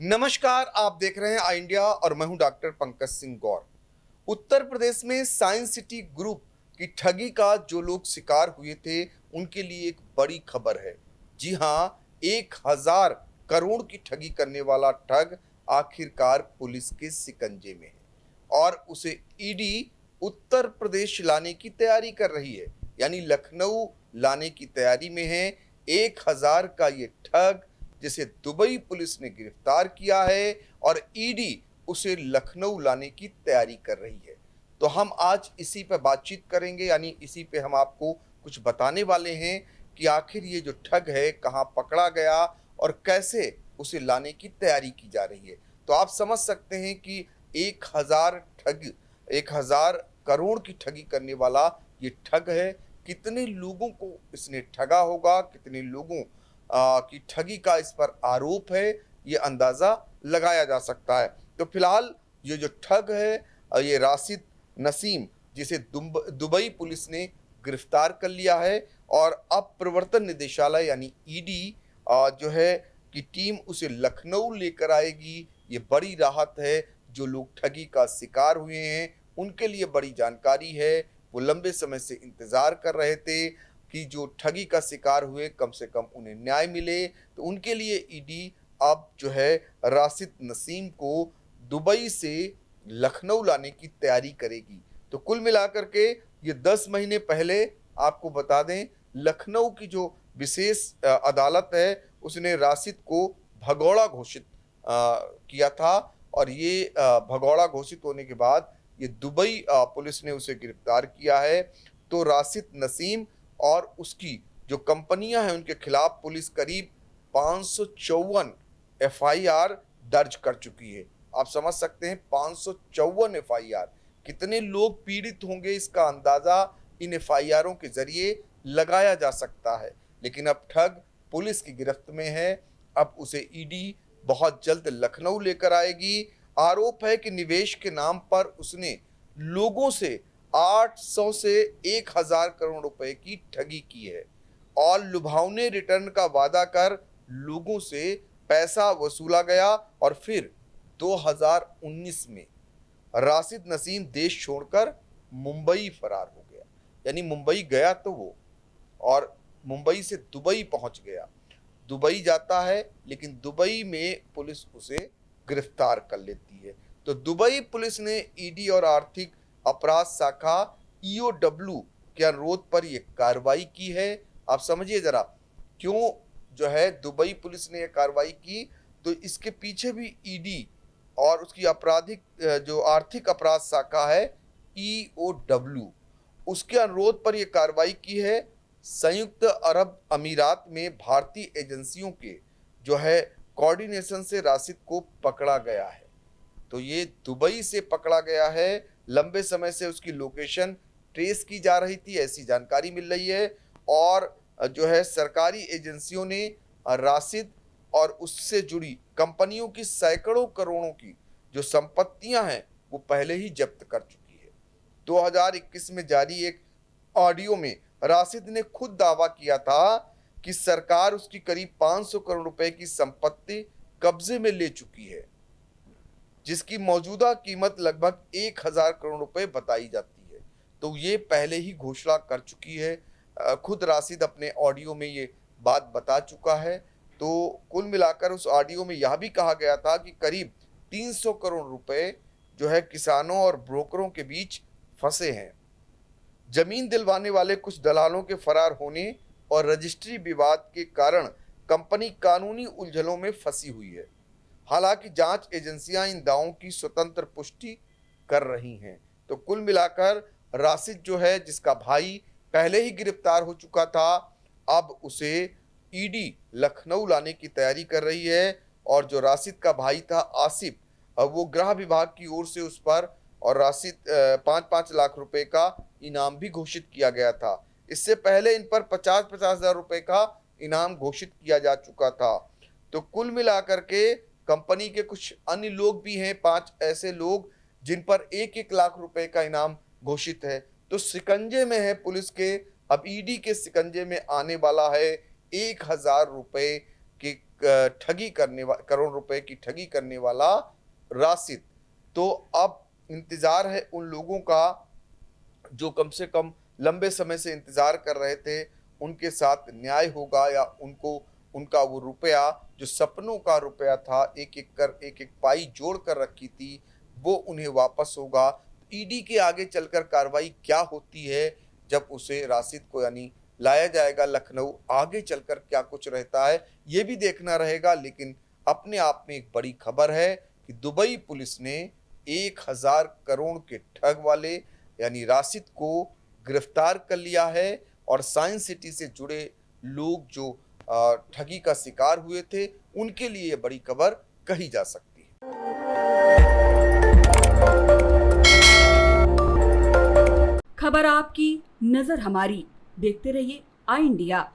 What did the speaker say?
नमस्कार, आप देख रहे हैं आई इंडिया और मैं हूं डॉक्टर पंकज सिंह गौर। उत्तर प्रदेश में साइंस सिटी ग्रुप की ठगी का जो लोग शिकार हुए थे उनके लिए एक बड़ी खबर है। जी हां, 1000 करोड़ की ठगी करने वाला ठग आखिरकार पुलिस के शिकंजे में है और उसे ईडी उत्तर प्रदेश लाने की तैयारी कर रही है, यानी लखनऊ लाने की तैयारी में है। 1000 का ये ठग जिसे दुबई पुलिस ने गिरफ्तार किया है और ईडी उसे लखनऊ लाने की तैयारी कर रही है। तो हम आज इसी पे बातचीत करेंगे, यानी इसी पे हम आपको कुछ बताने वाले हैं कि आखिर ये जो ठग है कहाँ पकड़ा गया और कैसे उसे लाने की तैयारी की जा रही है। तो आप समझ सकते हैं कि 1000 करोड़ की ठगी करने वाला ये ठग है। कितने लोगों को इसने ठगा होगा, कितने लोगों की ठगी का इस पर आरोप है, ये अंदाजा लगाया जा सकता है। तो फिलहाल ये जो ठग है ये राशिद नसीम, जिसे दुबई पुलिस ने गिरफ्तार कर लिया है और अब प्रवर्तन निदेशालय यानी ईडी जो है कि टीम उसे लखनऊ लेकर आएगी। ये बड़ी राहत है, जो लोग ठगी का शिकार हुए हैं उनके लिए बड़ी जानकारी है। वो लंबे समय से इंतजार कर रहे थे कि जो ठगी का शिकार हुए कम से कम उन्हें न्याय मिले। तो उनके लिए ईडी अब जो है राशिद नसीम को दुबई से लखनऊ लाने की तैयारी करेगी। तो कुल मिलाकर के ये 10 महीने पहले आपको बता दें, लखनऊ की जो विशेष अदालत है उसने राशिद को भगौड़ा घोषित किया था और ये भगौड़ा घोषित होने के बाद ये दुबई पुलिस ने उसे गिरफ्तार किया है। तो राशिद नसीम और उसकी जो कंपनियां हैं उनके खिलाफ पुलिस करीब 554 एफआईआर दर्ज कर चुकी है। आप समझ सकते हैं 554 एफआईआर, कितने लोग पीड़ित होंगे इसका अंदाजा इन एफआईआरों के जरिए लगाया जा सकता है। लेकिन अब ठग पुलिस की गिरफ्त में है, अब उसे ईडी बहुत जल्द लखनऊ लेकर आएगी। आरोप है कि निवेश के नाम पर उसने लोगों से 800 से 1000 करोड़ रुपए की ठगी की है और लुभावने रिटर्न का वादा कर लोगों से पैसा वसूला गया और फिर 2019 में राशिद नसीम देश छोड़कर मुंबई फरार हो गया। यानी मुंबई गया तो वो, और मुंबई से दुबई पहुंच गया। दुबई जाता है लेकिन दुबई में पुलिस उसे गिरफ्तार कर लेती है। तो दुबई पुलिस ने ईडी और आर्थिक अपराध शाखा ईओडब्ल्यू के अनुरोध पर यह कार्रवाई की है। आप समझिए जरा क्यों जो है दुबई पुलिस ने यह कार्रवाई की। तो इसके पीछे भी ईडी और उसकी आपराधिक जो आर्थिक अपराध शाखा है ईओडब्ल्यू, उसके अनुरोध पर यह कार्रवाई की है। संयुक्त अरब अमीरात में भारतीय एजेंसियों के जो है कोऑर्डिनेशन से राशिद को पकड़ा गया है। तो ये दुबई से पकड़ा गया है। लंबे समय से उसकी लोकेशन ट्रेस की जा रही थी, ऐसी जानकारी मिल रही है। और जो है सरकारी एजेंसियों ने राशिद और उससे जुड़ी कंपनियों की सैकड़ों करोड़ों की जो संपत्तियां हैं वो पहले ही जब्त कर चुकी है। 2021 में जारी एक ऑडियो में राशिद ने खुद दावा किया था कि सरकार उसकी करीब 500 करोड़ रुपए की संपत्ति कब्जे में ले चुकी है, जिसकी मौजूदा कीमत लगभग 1000 करोड़ रुपए बताई जाती है। तो ये पहले ही घोषणा कर चुकी है, खुद राशिद अपने ऑडियो में ये बात बता चुका है। तो कुल मिलाकर उस ऑडियो में यह भी कहा गया था कि करीब 300 करोड़ रुपए जो है किसानों और ब्रोकरों के बीच फंसे हैं। जमीन दिलवाने वाले कुछ दलालों के फरार होने और रजिस्ट्री विवाद के कारण कंपनी कानूनी उलझनों में फंसी हुई है। हालांकि जांच एजेंसियां इन दावों की स्वतंत्र पुष्टि कर रही हैं। तो कुल मिलाकर राशिद जो है, जिसका भाई पहले ही गिरफ्तार हो चुका था, अब उसे ईडी लखनऊ लाने की तैयारी कर रही है। और जो राशिद का भाई था आसिफ, अब वो गृह विभाग की ओर से उस पर और राशिद 5-5 लाख रुपए का इनाम भी घोषित किया गया था। इससे पहले इन पर 50-50 हजार रुपए का इनाम घोषित किया जा चुका था। तो कुल मिलाकर के कंपनी के कुछ अन्य लोग भी हैं, 5 ऐसे लोग जिन पर 1-1 लाख रुपए का इनाम घोषित है। तो शिकंजे में है पुलिस के, अब ईडी के शिकंजे में आने वाला है 1000 रुपए के ठगी करोड़ रुपए की ठगी करने वाला राशिद। तो अब इंतजार है उन लोगों का जो कम से कम लंबे समय से इंतजार कर रहे थे, उनके साथ न्याय होगा या उनको उनका वो रुपया जो सपनों का रुपया था, एक एक पाई जोड़ कर रखी थी, वो उन्हें वापस होगा। ईडी के आगे चलकर कार्रवाई क्या होती है जब उसे राशिद को यानी लाया जाएगा लखनऊ, आगे चलकर क्या कुछ रहता है ये भी देखना रहेगा। लेकिन अपने आप में एक बड़ी खबर है कि दुबई पुलिस ने 1000 करोड़ के ठग वाले यानी राशिद को गिरफ्तार कर लिया है और साइंस सिटी से जुड़े लोग जो ठगी का शिकार हुए थे उनके लिए ये बड़ी खबर कही जा सकती है। खबर आपकी, नजर हमारी। देखते रहिए आई इंडिया।